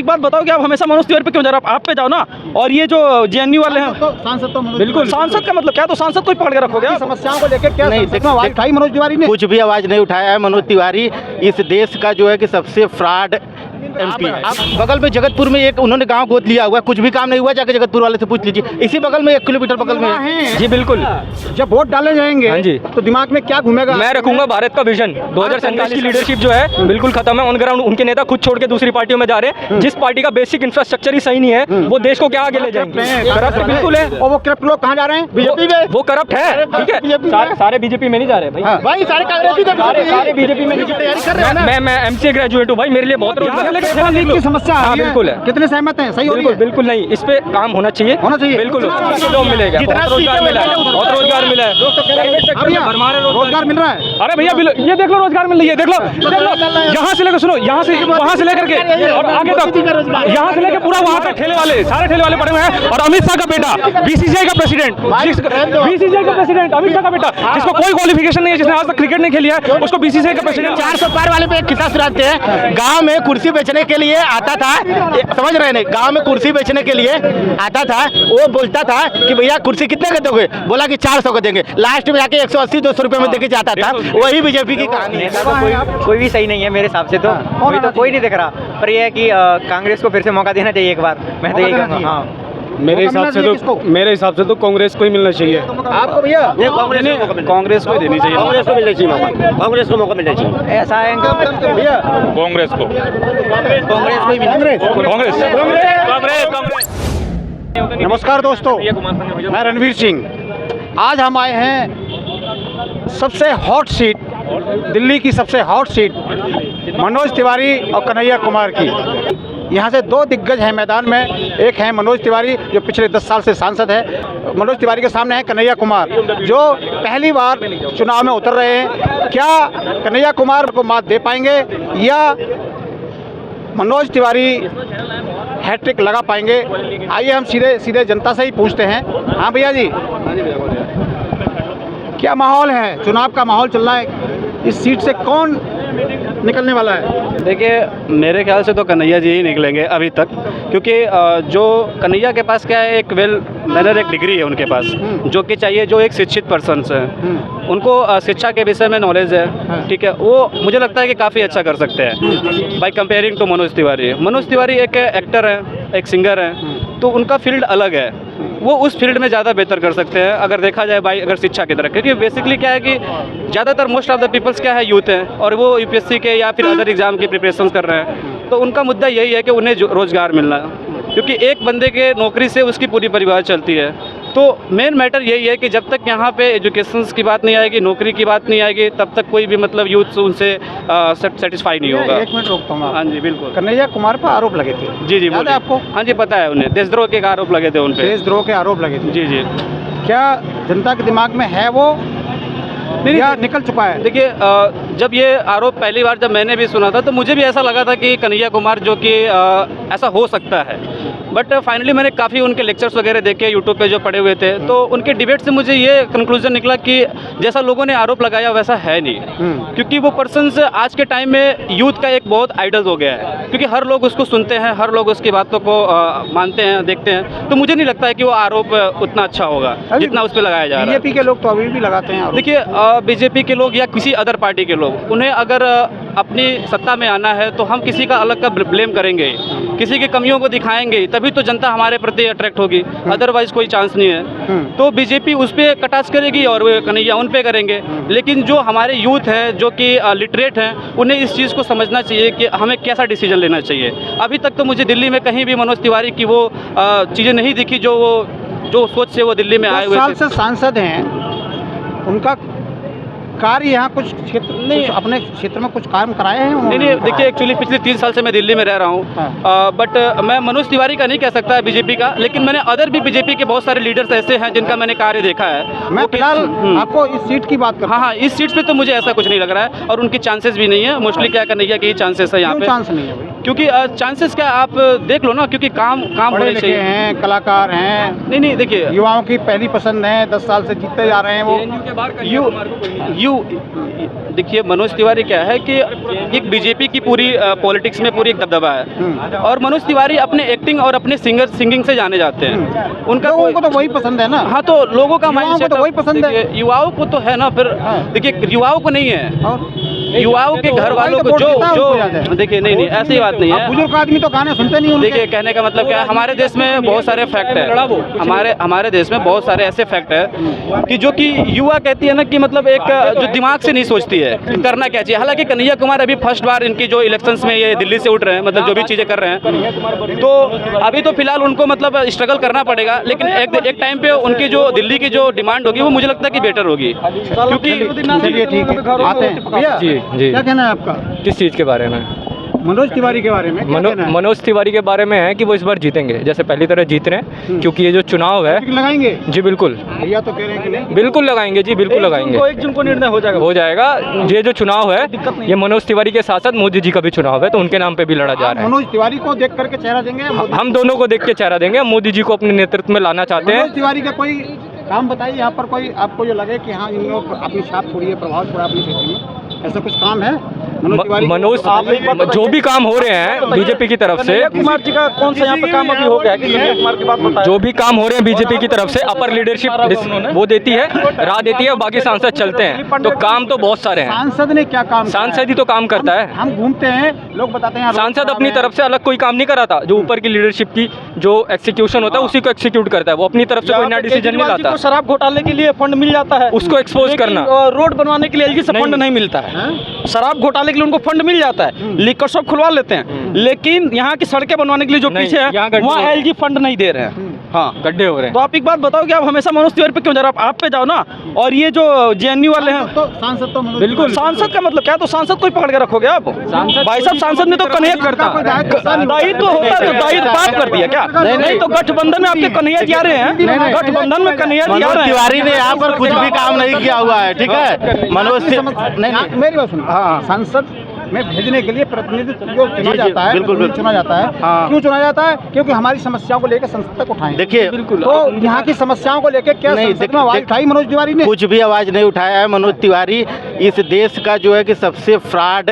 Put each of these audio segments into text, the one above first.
बात बताओ कि आप हमेशा मनोज तिवारी पे क्यों जा रहे हो? आप पे जाओ ना। और ये जो जेएनयू वाले हैं, सांसद तो बिल्कुल सांसद का मतलब क्या, तो सांसद को ही पकड़ के रखोगे आप? समस्याओं को लेकर क्या नहीं, आवाज उठाई मनोज तिवारी ने? कुछ भी आवाज नहीं उठाया है। मनोज तिवारी इस देश का जो है कि सबसे फ्रॉड एमपी है। आप बगल में जगतपुर में एक उन्होंने गांव गोद लिया हुआ है, कुछ भी काम नहीं हुआ, जाके जगतपुर वाले से पूछ लीजिए। इसी बगल में 1 किलोमीटर बगल में है। जी बिल्कुल। जब वोट डाले जाएंगे हाँ जी, तो दिमाग में क्या घूमेगा? मैं रखूंगा भारत का विजन। 2047 की लीडरशिप जो है बिल्कुल खत्म है ऑन ग्राउंड। उनके नेता खुद छोड़ के दूसरी पार्टियों में जा रहे हैं। जिस पार्टी का बेसिक इंफ्रास्ट्रक्चर ही सही नहीं है, वो देश को क्या आगे ले जाएंगे? करप्ट बिल्कुल है। और वो करप्ट लोग कहाँ जा रहे हैं? बीजेपी में। वो करप्ट है, ठीक है। सारे बीजेपी में नहीं जा रहे भाई, भाई सारे कांग्रेसी सारे बीजेपी में तैयारी कर रहे हैं ना। मैं एमसीए ग्रेजुएट हूँ भाई, मेरे लिए बहुत की समस्या हाँ बिल्कुल है। कितने सहमत हैं? सही हो रही बिल्कुल है? बिल्कुल नहीं, इस पे काम होना चाहिए, बिल्कुल। जॉब मिलेगा, बहुत रोजगार मिला है, बहुत रोजगार मिला है, रोजगार मिल रहा है। अरे भैया ये देख लो, रोजगार मिल रही है, देख लो। यहाँ से लेकर, सुनो, यहाँ से वहाँ से लेकर के और आगे तक, यहाँ से लेकर पूरा वहाँ तक ठेले वाले, सारे ठेले वाले पड़े हुए हैं। और अमित शाह का बेटा बीसीसीआई का प्रेसिडेंट, बीसीसीआई का प्रेसिडेंट अमित शाह का बेटा, जिसको कोई क्वालिफिकेशन नहीं है, जिसने आज तक क्रिकेट नहीं खेली है, उसको बीसीसीआई का प्रेसिडेंट। 400 पार वाले पे एक किस्सा सुनाते हैं। गांव में कुर्सी बेचने के लिए आता था, समझ रहे हैं? गांव में कुर्सी बेचने के लिए आता था, वो बोलता था कि भैया कुर्सी कितने का दोगे? बोला कि 400 का देंगे। लास्ट में आके 180-200 रुपए में देके जाता था। वही बीजेपी की कहानी है। कोई भी सही नहीं है मेरे हिसाब से तो, अभी तो कोई नहीं दिख रहा। पर यह है कि कांग्रेस को फिर से मौका देना चाहिए एक बार, मैं तो यही कहूँगा। हाँ, मेरे हिसाब से तो कांग्रेस को ही मिलना चाहिए। आपको भैया कांग्रेस को ही देनी चाहिए। कांग्रेस को मिलना चाहिए मौका, कांग्रेस को मौका मिलना चाहिए। ऐसा है भैया कांग्रेस को ही कांग्रेस। नमस्कार दोस्तों, मैं रणवीर सिंह। आज हम आए हैं सबसे हॉट सीट, दिल्ली की सबसे हॉट सीट मनोज तिवारी और कन्हैया कुमार की। यहाँ से 2 दिग्गज हैं मैदान में। एक है मनोज तिवारी जो पिछले 10 साल से सांसद है। मनोज तिवारी के सामने है कन्हैया कुमार जो पहली बार चुनाव में उतर रहे हैं। क्या कन्हैया कुमार को मात दे पाएंगे या मनोज तिवारी हैट्रिक लगा पाएंगे? आइए हम सीधे जनता से ही पूछते हैं। हाँ भैया जी, क्या माहौल है? चुनाव का माहौल चल रहा है। इस सीट से कौन निकलने वाला है? देखिए, मेरे ख्याल से तो कन्हैया जी ही निकलेंगे अभी तक, क्योंकि जो कन्हैया के पास क्या है, एक वेल मैनर एक डिग्री है उनके पास, जो कि चाहिए, जो एक शिक्षित पर्सन है। उनको शिक्षा के विषय में नॉलेज है, ठीक है। वो मुझे लगता है कि काफ़ी अच्छा कर सकते हैं by comparing to Manoj Tiwari. Manoj Tiwari एक एक्टर है, एक सिंगर है, तो उनका फील्ड अलग है। वो उस फील्ड में ज़्यादा बेहतर कर सकते हैं अगर देखा जाए बाई अगर शिक्षा की तरफ, क्योंकि बेसिकली क्या है कि ज़्यादातर मोस्ट ऑफ द पीपल्स क्या है, यूथ हैं, और वो यूपीएससी के या फिर अदर एग्जाम की प्रिपरेशन कर रहे हैं। तो उनका मुद्दा यही है कि उन्हें रोज़गार मिलना, क्योंकि एक बंदे के नौकरी से उसकी पूरी परिवार चलती है। तो मेन मैटर यही है कि जब तक यहाँ पे एजुकेशन की बात नहीं आएगी, नौकरी की बात नहीं आएगी, तब तक कोई भी मतलब यूथ उनसे सेटिस्फाई नहीं होगा। एक मिनट रोकता हूँ। हाँ जी बिल्कुल। कन्हैया कुमार पर आरोप लगे थे। जी जी, बोलिए आपको। हाँ जी, पता है उन्हें, देशद्रोह के आरोप लगे थे उन पे। देशद्रोह के आरोप लगे थे। जी जी। क्या जनता के दिमाग में है वो या निकल चुका है? देखिए, जब ये आरोप पहली बार जब मैंने भी सुना था तो मुझे भी ऐसा लगा था कि कन्हैया कुमार जो कि ऐसा हो सकता है, बट फाइनली मैंने काफ़ी उनके लेक्चर्स वगैरह देखे यूट्यूब पे जो पड़े हुए थे, तो उनके डिबेट से मुझे ये कंक्लूजन निकला कि जैसा लोगों ने आरोप लगाया वैसा है नहीं, क्योंकि वो पर्सन आज के टाइम में यूथ का एक बहुत आइडल हो गया है, क्योंकि हर लोग उसको सुनते हैं, हर लोग उसकी बातों को मानते हैं, देखते हैं। तो मुझे नहीं लगता है कि वो आरोप उतना अच्छा होगा जितना उस पर लगाया जा रहा है। बीजेपी के लोग तो अभी भी लगाते हैं आरोप। देखिए, बीजेपी के लोग या किसी अदर पार्टी के लोग, उन्हें अगर अपनी सत्ता में आना है तो हम किसी का अलग का ब्लेम करेंगे, किसी की कमियों को दिखाएंगे, तभी तो जनता हमारे प्रति अट्रैक्ट होगी, अदरवाइज कोई चांस नहीं है। तो बीजेपी उस पर कटाक्ष करेगी और कन्हैया उन पे करेंगे, लेकिन जो हमारे यूथ हैं जो कि लिटरेट हैं, उन्हें इस चीज़ को समझना चाहिए कि हमें कैसा डिसीजन लेना चाहिए। अभी तक तो मुझे दिल्ली में कहीं भी मनोज तिवारी की वो चीज़ें नहीं दिखी जो सोच से वो दिल्ली में आए हुए थे। 10 साल से सांसद हैं, उनका कार्य यहाँ कुछ क्षेत्र नहीं, अपने क्षेत्र में कुछ काम कराए हैं उन्होंने? नहीं, देखिए, एक्चुअली पिछले 3 साल से मैं दिल्ली में रह रहा हूँ, बट मैं मनोज तिवारी का नहीं कह सकता बीजेपी का, लेकिन मैंने अदर भी बीजेपी के बहुत सारे लीडर्स ऐसे हैं जिनका मैंने कार्य देखा है। मैं फिलहाल आपको इस सीट की बात कर। हाँ, इस सीट पे तो मुझे ऐसा कुछ नहीं लग रहा है, और उनकी चांसेस भी नहीं है। मोस्टली क्या कन्हैया के ही चांसेस है यहाँ पे। चांस नहीं है क्योंकि चांसेस क्या, आप देख लो ना, क्योंकि काम होने चाहिए। हैं, कलाकार हैं। नहीं, देखिए, युवाओं की पहली पसंद है, 10 साल से जीतते जा रहे हैं वो। देखिए मनोज तिवारी क्या है कि एक बीजेपी की पूरी पॉलिटिक्स में पूरी एक दबदबा है और मनोज तिवारी अपने एक्टिंग और अपने सिंगिंग से जाने जाते हैं। उनका लोगों को तो वही पसंद है ना। हाँ, तो लोगों का युवाओं को माइंडसेट तो वही पसंद है। युवाओं को तो है ना, फिर देखिए युवाओं को नहीं है, युवाओं के घर वालों को जो देखिए नहीं ऐसी बात नहीं है। बुजुर्ग आदमी तो गाने सुनते नहीं उनके। देखिए कहने का मतलब क्या है, हमारे देश में बहुत सारे फैक्ट है, हमारे देश में बहुत सारे ऐसे फैक्ट है कि जो कि युवा कहती है ना कि मतलब एक जो दिमाग से नहीं सोचती है कि करना क्या चाहिए। हालांकि कन्हैया कुमार अभी फर्स्ट बार इनकी जो इलेक्शंस में ये दिल्ली से उठ रहे हैं, मतलब जो भी चीज़ें कर रहे हैं, तो अभी तो फिलहाल उनको मतलब स्ट्रगल करना पड़ेगा, लेकिन एक टाइम पे उनकी जो दिल्ली की जो डिमांड होगी वो मुझे लगता है कि बेटर होगी, क्योंकि चलिए ठीक है, आते हैं भैया। जी जी। क्या कहना है आपका किस चीज़ के बारे में? मनोज तिवारी के बारे में क्या कहना है? मनोज तिवारी के बारे में है कि वो इस बार जीतेंगे, जैसे पहली तरह जीत रहे हैं, क्योंकि ये जो चुनाव है। लगाएंगे जी बिल्कुल, भैया तो कह रहे हैं कि नहीं। बिल्कुल लगाएंगे जी, बिल्कुल लगाएंगे। 1 जून को निर्णय हो जाएगा। ये जो चुनाव है ये मनोज तिवारी के साथ साथ मोदी जी का भी चुनाव है, तो उनके नाम पे भी लड़ा जा रहा है। मनोज तिवारी को देख करके चेहरा देंगे। हम दोनों को देख के चेहरा देंगे, हम मोदी जी को अपने नेतृत्व में लाना चाहते हैं। मनोज तिवारी का कोई काम बताइए यहाँ पर, कोई आपको जो लगे कि हाँ इन लोग अपनी छाप छोड़ी है, प्रभाव छोड़ा अपनी क्षेत्र में, ऐसा कुछ काम है मनोज जो भी काम हो रहे हैं बीजेपी की तरफ से, कुमार जी का कौन सा यहाँ पे काम अभी हो गया है कि कन्हैया कुमार की बात बताएं। जो भी काम हो रहे हैं बीजेपी की तरफ से, अपर लीडरशिप वो देती है, राह देती है, बाकी सांसद चलते हैं, तो काम तो बहुत सारे हैं। सांसद ने क्या काम? सांसद ही तो काम करता है। हम घूमते हैं, लोग बताते हैं सांसद अपनी तरफ से अलग कोई काम नहीं कराता, जो ऊपर की लीडरशिप की जो एक्सिक्यूशन होता है उसी को एक्सिक्यूट करता है, वो अपनी तरफ से कोई नया डिसीजन नहीं लाता। शराब घोटाले के लिए फंड मिल जाता है, उसको एक्सपोज करना। रोड बनवाने के लिए एलजी से फंड नहीं मिलता है। शराब घोटाले के लिए उनको फंड मिल जाता है, लिकर शॉप खुलवा लेते हैं, लेकिन यहाँ की सड़कें बनवाने के लिए जो पीछे है वहाँ एलजी फंड नहीं दे रहे हैं। हाँ, गड्ढे हो रहे हैं। तो आप एक बात बताओ कि आप हमेशा मनोज तिवारी पे क्यों जा रहे हो? आप पे जाओ ना। और ये जो जेएनयू वाले हैं, तो सांसद तो बिल्कुल सांसद का मतलब क्या है? तो सांसद कोई पकड़ के रखोगे आप? भाई साहब सांसद ने तो कन्हैया करता दायित्व होता है, तो दायित्व पास कर दिया क्या? नहीं तो गठबंधन में आपके कन्हैया जी आ रहे हैं, गठबंधन में कन्हैया जी आ रहे हैं। तिवारी ने यहाँ पर कुछ भी काम नहीं किया हुआ है, ठीक है। मनोज नहीं, मेरी बात सुनो। हाँ, सांसद में भेजने के लिए प्रतिनिधित्व जो चुना जाता है, बिल्कुल चुना जाता है। क्यों चुना जाता है? क्योंकि हमारी समस्याओं को लेकर संसद तक उठाएं। देखिए तो यहाँ की समस्याओं को लेकर क्या संसद में आवाज उठाई मनोज तिवारी ने? कुछ भी आवाज नहीं उठाया है। मनोज तिवारी इस देश का जो है कि सबसे फ्रॉड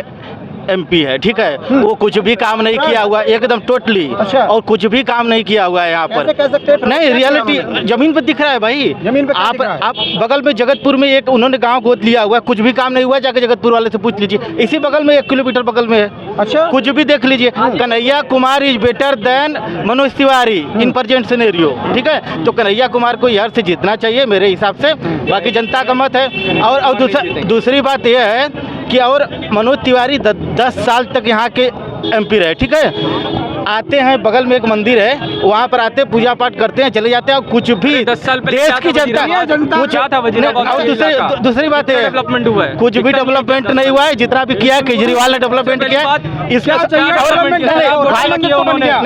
एमपी है, ठीक है। वो कुछ भी काम नहीं किया हुआ, एकदम टोटली। अच्छा। और कुछ भी काम नहीं किया हुआ है यहाँ पर। कैसे कह सकते हैं? नहीं, रियलिटी जमीन पर दिख रहा है भाई। जमीन पे क्या दिख रहा है? आप बगल में जगतपुर में एक उन्होंने गांव गोद लिया हुआ है, कुछ भी काम नहीं हुआ, जाके जगतपुर वाले से पूछ लीजिए। इसी बगल में 1 किलोमीटर बगल में है। अच्छा, कुछ भी देख लीजिए। Kanhaiya Kumar is better than Manoj Tiwari in present scenario, ठीक है। तो कन्हैया कुमार को यहाँ से जीतना चाहिए मेरे हिसाब से, बाकी जनता का मत है। और दूसरी बात यह है कि और मनोज तिवारी 10 साल तक यहाँ के एमपी रहे, ठीक है। आते हैं, बगल में एक मंदिर है, वहाँ पर आते हैं, पूजा पाठ करते हैं, चले जाते हैं। और कुछ भी 10 साल पहले देश क्या की था जनता कुछ क्या था वजीराबाद और दूसरी बात है, डेवलपमेंट हुआ है? कुछ भी डेवलपमेंट नहीं हुआ है। जितना भी किया है केजरीवाल ने डेवलपमेंट किया है। इसका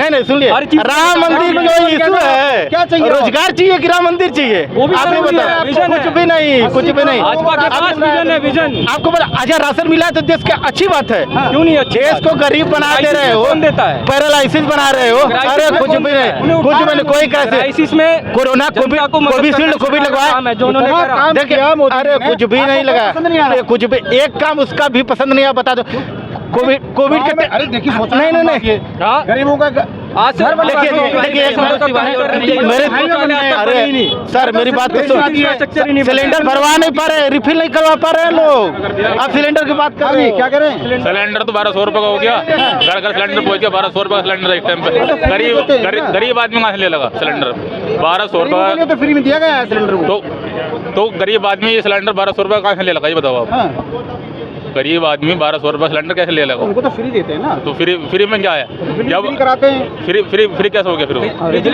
नहीं सुनिए, राम मंदिर जो इशू है, क्या चाहिए? रोजगार चाहिए कि राम मंदिर चाहिए? आप ही बताओ। कुछ भी नहीं, कुछ भी नहीं। विजन आपको अच्छा राशन मिला है तो देश की अच्छी बात है। क्यों नहीं? देश को गरीब बना दे रहे हो, कौन देता है? पैरालाइसिस बना रहे हो। अरे कुछ भी नहीं, कुछ भी नहीं। कोई क्राइसिस में कोरोना कोविशील्ड कोविड लगवाया, जो उन्होंने देखिए। अरे कुछ भी नहीं लगा, कुछ भी एक काम उसका भी पसंद नहीं है, बता दो। कोविड के अरे देखिए, नहीं गरीबों का आज से अरे सर मेरी बात तो सुन। सिलेंडर भरवा नहीं पा रहे, रिफिल नहीं करवा पा रहे हैं लोग। आप सिलेंडर की बात कर रहे हैं, क्या करें? सिलेंडर तो 1200 रुपये का हो गया, घर घर सिलेंडर पहुंच गया। 1200 रुपये का सिलेंडर एक टाइम पे गरीब आदमी कहाँ से ले लगा सिलेंडर? 1200 रुपये तो फ्री में दिया गया है सिलेंडर। तो गरीब आदमी ये सिलेंडर 1200 रुपये कहाँ से ले लगा, ये बताओ आप। गरीब आदमी 1200 रुपये सिलेंडर कैसे ले लगा? उनको तो फ्री देते हैं ना। तो फ्री में क्या है? जब फ्री कराते हैं। फ्री कैसे हो गया फिर?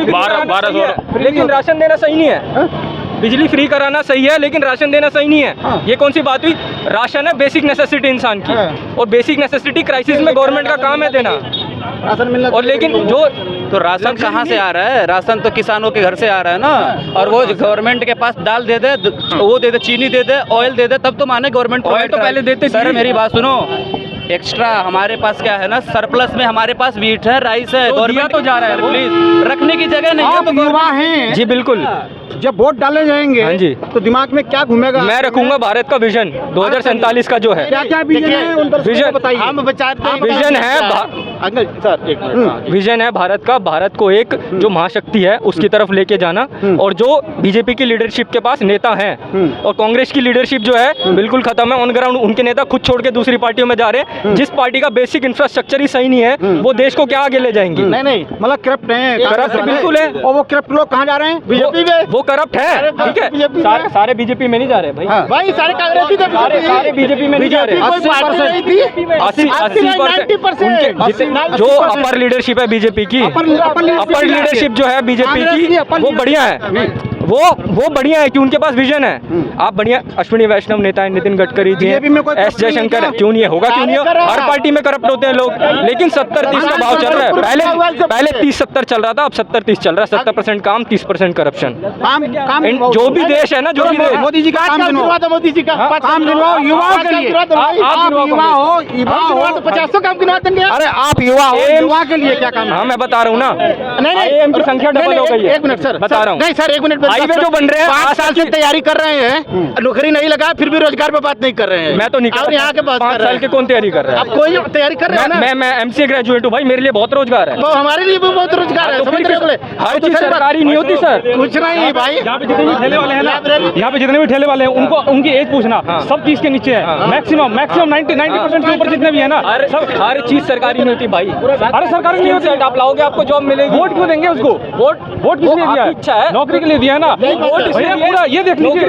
1200। लेकिन राशन देना सही नहीं है। बिजली फ्री कराना सही है, लेकिन राशन देना सही नहीं है। ये कौन सी बात हुई? राशन है बेसिक नेसेसिटी इंसान की, और बेसिक नेसेसिटी क्राइसिस में गवर्नमेंट का काम है देना राशन मिलना। और लेकिन जो तो राशन कहाँ से आ रहा है? राशन तो किसानों के घर से आ रहा है ना। और वो गवर्नमेंट के पास दाल दे दे, वो दे दे, चीनी दे दे, ऑयल दे दे, तब तो माने गवर्नमेंट। ऑयल तो पहले देते। सर मेरी बात सुनो, एक्स्ट्रा हमारे पास क्या है ना, सरप्लस में हमारे पास वीट है, राइस है, गवर्नमेंट तो जा रहा है, प्लीज रखने की जगह नहीं है। आप युवा हैं, जी बिल्कुल, जब वोट डाले जाएंगे हाँ जी, तो दिमाग में क्या घूमेगा? मैं रखूंगा भारत का विजन 2047 का जो है। क्या क्या विजन है उन पर विजन बताइए। हम बचाते हैं विजन है अंकल सर एक मिनट। विजन है भारत का, भारत को एक जो महाशक्ति है उसकी तरफ लेके जाना, और जो बीजेपी की लीडरशिप के पास नेता हैं और कांग्रेस की लीडरशिप जो है बिल्कुल खत्म है ऑन ग्राउंड। उनके नेता खुद छोड़ के दूसरी पार्टियों में जा रहे हैं। जिस पार्टी का बेसिक इंफ्रास्ट्रक्चर ही सही नहीं है वो देश को क्या आगे ले जाएंगी? नहीं मतलब करप्ट है, करप्ट बिल्कुल है। और वो करप्ट लोग कहाँ जा रहे हैं? बीजेपी में। वो करप्ट है, ठीक है, सारे बीजेपी में नहीं जा रहे भाई, भाई सारे कांग्रेसी थे, सारे बीजेपी में नहीं जा रहे। 80% जो अपर लीडरशिप है बीजेपी की, अपर लीडरशिप जो है बीजेपी की वो बढ़िया है, वो बढ़िया है कि उनके पास विजन है। आप बढ़िया अश्विनी वैष्णव नेता है, नितिन गडकरी जी बीजेपी में कोई हैं, एस जयशंकर है, क्यों नहीं है? होगा क्यों नहीं है? हर पार्टी में करप्ट होते हैं लोग, लेकिन 70-30 का भाव चल रहा है। पहले 30-70 चल रहा था, अब 70-30 चल रहा है। 70% काम, 30% करप्शन। काम जो भी देश है ना, जो भी देश, मोदी जी का काम गिनवाओ, मोदी जी का काम गिनवाओ युवाओं के लिए। आप युवा हो, युवा हो, 50 काम गिनवा देंगे। अरे आप युवा हो, युवा के लिए क्या काम? हाँ मैं बता रहा हूँ ना, नहीं IIM की संख्या डबल हो गई है। एक मिनट सर, बता रहा हूँ। नहीं सर, एक मिनट। हाईवे जो बन रहे हैं 5 साल से तैयारी कर रहे हैं, नौकरी नहीं लगा, फिर भी रोजगार पे बात नहीं कर रहे हैं। मैं तो नहीं कर और यहाँ के बात 5 कर रहे साल के हैं। कौन तैयारी कर रहा है? आप कोई तैयारी कर रहे हैं ना? मैं MCA ग्रेजुएट हूँ भाई, मेरे लिए बहुत रोजगार है। वो हमारे लिए भी बहुत रोजगार है, तो समझ फिर रहे हो? हर चीज सरकारी नहीं होती सर। कुछ नहीं भाई, यहाँ पे जितने भी ठेले वाले हैं ना, यहाँ पे जितने भी ठेले वाले हैं उनको उनकी एज पूछना, सब चीज के नीचे है। मैक्सिमम 90% के ऊपर जितने भी है ना, हर चीज सरकारी नहीं होती भाई। अरे सरकारी नहीं होती, आप लाओगे आपको जॉब मिलेगी। वोट क्यों देंगे उसको? वोट किस लिए दिया है? इच्छा है, नौकरी के लिए दिया है ना। वोट पूरा ये देख लीजिए,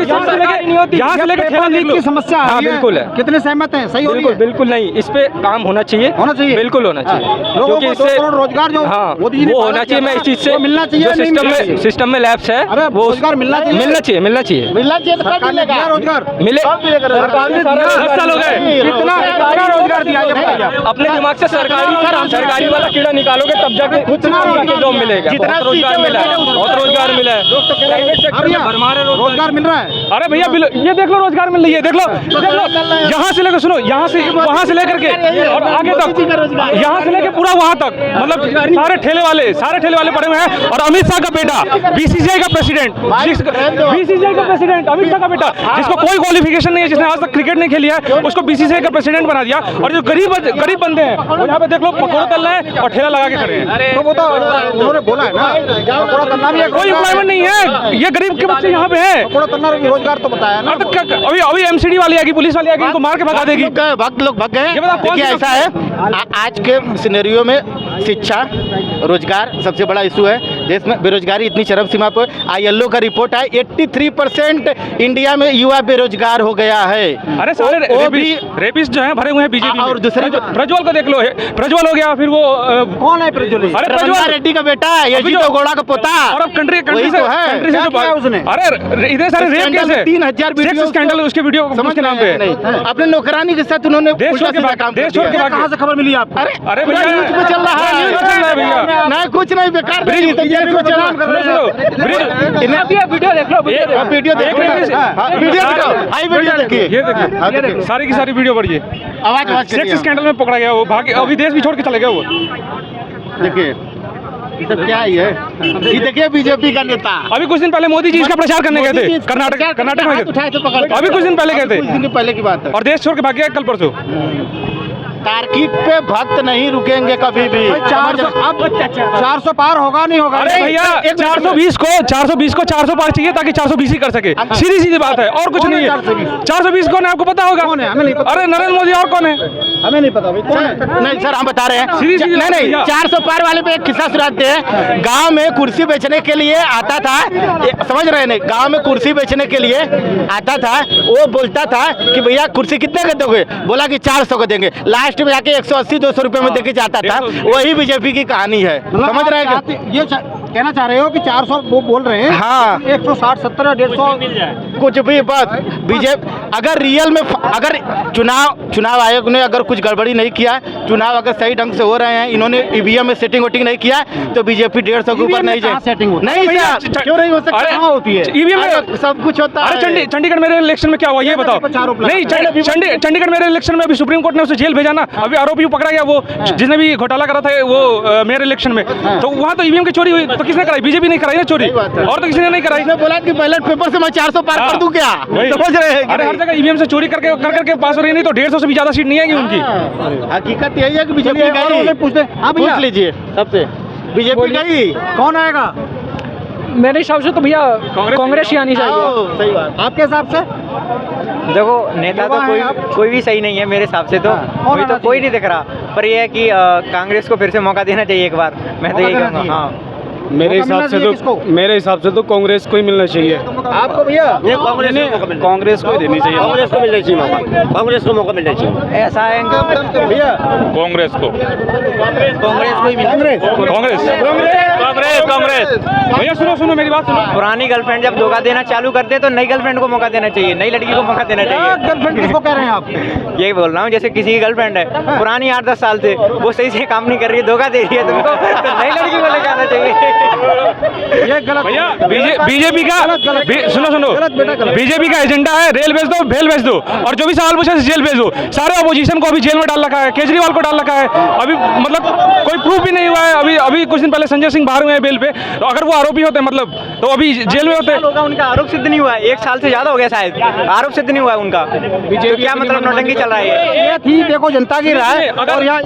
यहाँ से लेकर ठेला देख लो। की समस्या हाँ बिल्कुल है। कितने सहमत हैं? सही हो रही बिल्कुल है? बिल्कुल नहीं, इस पे काम होना चाहिए, बिल्कुल होना चाहिए, लोगों क्योंकि को इससे 2 करोड़ रोजगार जो हाँ मोदी जी ने वो वादा होना चाहिए। किया मैं इस चीज से वो मिलना चाहिए, जो नहीं मिलना चाहिए? सिस्टम में लैब्स है अरे वो रोजगार मिलना चाहिए, मिलना चाहिए मिलना चाहिए तो कब सरकार ने मिलेगा? दिया रोजगार, मिले। सरकार ने दिया। 10 साल हो गए, कितना रोजगार दिया? ये बताइए आप। अपने दिमाग से सरकारी वाला कीड़ा निकालोगे तब जाके जॉब मिलेगा। बहुत रोजगार मिला है, बहुत रोजगार मिला है, प्राइवेट सेक्टर में भरमार है रोजगार मिल रहा है। अरे भैया ये देख लो, रोजगार मिल रही है, देख लो यहाँ से लेकर, सुनो, यहाँ से वहाँ से लेकर के और आगे तक, यहाँ से लेकर पूरा वहाँ तक, मतलब सारे ठेले वाले पड़े हुए हैं। और अमित शाह का बेटा BCCI का प्रेसिडेंट, BCCI का प्रेसिडेंट अमित शाह का बेटा, जिसको कोई क्वालिफिकेशन नहीं है, जिसने आज तक क्रिकेट नहीं खेली है, उसको BCCI का प्रेसिडेंट बना दिया। और जो गरीब बंदे हैं वो यहाँ पे देख लो पकौड़े तल रहे हैं और ठेला लगा के खड़े हैं। तो वो तो उन्होंने बोला है ना, पकौड़ा तलना भी है, कोई एम्प्लॉयमेंट नहीं है, ये गरीब के बच्चे यहाँ पे हैं। पकौड़ा तलना भी रोजगार तो बताया ना। अभी MCD वाली आएगी, पुलिस वाली आएगी, इनको मार के भगा देगी। लोग भग गए। ये बताओ कौन देखिए सी ऐसा है, आज के सिनेरियो में शिक्षा, रोजगार सबसे बड़ा इशू है। देश में बेरोजगारी इतनी चरम सीमा पर, ILO का रिपोर्ट है 83% इंडिया में युवा बेरोजगार हो गया है। अरे सारे वो भी रेपिस्ट जो हैं भरे हुए हैं बीजेपी और दूसरे जो प्रज्वल को देख लो, प्रज्वल हो गया, फिर वो कौन है प्रज्वल? अरे प्रज्वल प्रज्वल रेड्डी का बेटा, अभी जो गौड़ा का पोता। और अब कंट्री वही से तो है। कंट्री से क्या जो किया उसने? अरे इतने सारे रेप केस है, 3000 वीडियो स्कैंडल, उसके वीडियो समझ के नाम पे नहीं। अपने नौकरानी के साथ उन्होंने देश छोड़ के उल्टा-सीधा भाग- काम देश कर छोड़ के दिया। भाग- कहाँ से खबर मिली आपको? अरे पूरा भैया न्यूज़ में चल रहा है, न्यूज़ में चल रहा है भैया। नहीं कुछ नहीं, बेकार ब्रिज नहीं, ये कुछ चल रहा है। वीडियो देख लो, वीडियो देखो, वीडियो दिखाओ, हाई वीडियो देखिए, ये देखिए सारी की सारी वीडियो बढ़िए। आवाज सेक्स स्कैंडल में पकड़ा गया वो, भाग अभी देश भी छोड़ के चले गए वो। देखिए ये सब क्या ही है। ये देखिए बीजेपी का नेता अभी कुछ दिन पहले मोदी जी इसका प्रचार करने गए थे, कर्नाटक में गए थे। उठाए तो पकड़, अभी कुछ दिन पहले गए थे कुछ दिन पहले की बात है। और देश छोड़ के भाग गया कल परसों। तार्किक पे भक्त नहीं रुकेंगे कभी भी। 400 पार होगा नहीं होगा? अरे भैया 420 को 400 पार चाहिए ताकि 420 ही कर सके, सीधी बात है, और कुछ कौन है नहीं है। 420 कौन है आपको पता होगा? कौन है? हमें नहीं पता। अरे नरेंद्र मोदी, और कौन है? हमें नहीं पता भाई, कौन है? नहीं सर, हम बता रहे हैं। सीधी नहीं नहीं, भैया। 400 पार वाले पे एक किस्सा सुनाते हैं। गांव में कुर्सी बेचने के लिए आता था, समझ रहे हैं? गांव में कुर्सी बेचने के लिए आता था, वो बोलता था कि भैया कुर्सी कितने का दोगे? बोला कि 400 का देंगे। लास्ट में जाके 180-200 रुपए में देके जाता था। वही बीजेपी की कहानी है, समझ रहे हैं? ये कहना चाह रहे हो कि 400 वो बोल रहे हैं? हाँ, 160, 70, 150 कुछ भी बस बीजेपी अगर रियल में अगर चुनाव आयोग ने अगर कुछ गड़बड़ी नहीं किया, चुनाव अगर सही ढंग से हो रहे हैं, इन्होंने EVM में सेटिंग वोटिंग नहीं किया, तो बीजेपी 150 के ऊपर नहीं जाए। सेटिंग नहीं सर, क्यों नहीं हो सकता? अरे, कहाँ होती है EVM में अरे, सब कुछ होता अरे है। चंडीगढ़ मेरे इलेक्शन में क्या हुआ ये बताओ। नहीं, चंडीगढ़ मेरे इलेक्शन में अभी सुप्रीम कोर्ट ने उसे जेल भेजा ना, अभी आरोपी पकड़ा गया वो जिसने भी घोटाला करा था वो मेयर इलेक्शन में, तो वहाँ तो ईवीएम की चोरी हुई, तो किसने कराई? बीजेपी ने कराई ना चोरी, और तो किसी ने नहीं कराई। बोला कि बैलेट पेपर से मैं 400 पार कर दूं क्या? समझ रहे हैं? अरे हर जगह ईवीएम से चोरी करके पास हो रही है, नहीं तो 150 से भी ज्यादा सीट नहीं आएगी उनकी। हकीकत यही है कि बीजेपी पूछ लीजिए सबसे, बीजेपी गई कौन आएगा? मेरे हिसाब से तो भैया कांग्रेस ही आनी चाहिए। सही बात। आपके हिसाब से देखो नेता तो कोई भी सही नहीं है मेरे हिसाब से, तो कोई तो कोई नहीं दिख रहा, पर ये है कि कांग्रेस को फिर से मौका देना चाहिए एक बार, मैं तो यही कहूँगा। हाँ, मेरे हिसाब से तो कांग्रेस को ही मिलना चाहिए। आपको भैया कांग्रेस को ही देनी चाहिए, कांग्रेस को मिलना चाहिए मौका, कांग्रेस को मौका मिलना चाहिए। ऐसा है भैया कांग्रेस को को ही कांग्रेस कांग्रेस भैया सुनो मेरी बात सुनो। पुरानी गर्लफ्रेंड जब धोखा देना चालू करते हैं तो नई गर्लफ्रेंड को मौका देना चाहिए, नई लड़की को मौका देना चाहिए। गर्लफ्रेंड किसको कह रहे हैं आप? यही बोल रहा हूँ, जैसे किसी की गर्लफ्रेंड है पुरानी 8-10 साल से, वो सही से काम नहीं कर रही है, धोखा दे रही है तुमको, तो नई लड़की को लेकर आना चाहिए। ये गलत भैया बीजेपी का सुनो बीजेपी का एजेंडा है रेल बेच दो, भेल बेच दो, और जो भी सवाल पूछे जेल भेज दो। सारे अपोजिशन को अभी जेल में डाल रखा है, केजरीवाल को डाल रखा है, अभी मतलब कोई प्रूफ भी नहीं हुआ है। अभी कुछ दिन पहले संजय सिंह बाहर हुए हैं बेल पे, तो अगर वो आरोपी होते मतलब तो अभी जेल में होते। होगा उनका आरोप सिद्ध नहीं हुआ है, 1 साल से ज्यादा हो गया शायद, आरोप सिद्ध नहीं हुआ है उनका, तो क्या मतलब नौटंकी चल रहा है ये थी। देखो जनता की राय, और यहाँ एक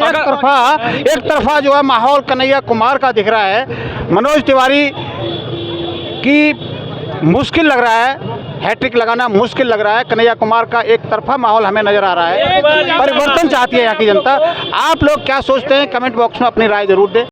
तरफा जो है माहौल कन्हैया कुमार का दिख रहा है, मनोज तिवारी की मुश्किल लग रहा है, हैट्रिक लगाना मुश्किल लग रहा है। कन्हैया कुमार का एक तरफा माहौल हमें नजर आ रहा है, परिवर्तन चाहती है यहाँ की जनता। आप लोग क्या सोचते हैं कमेंट बॉक्स में अपनी राय जरूर दें।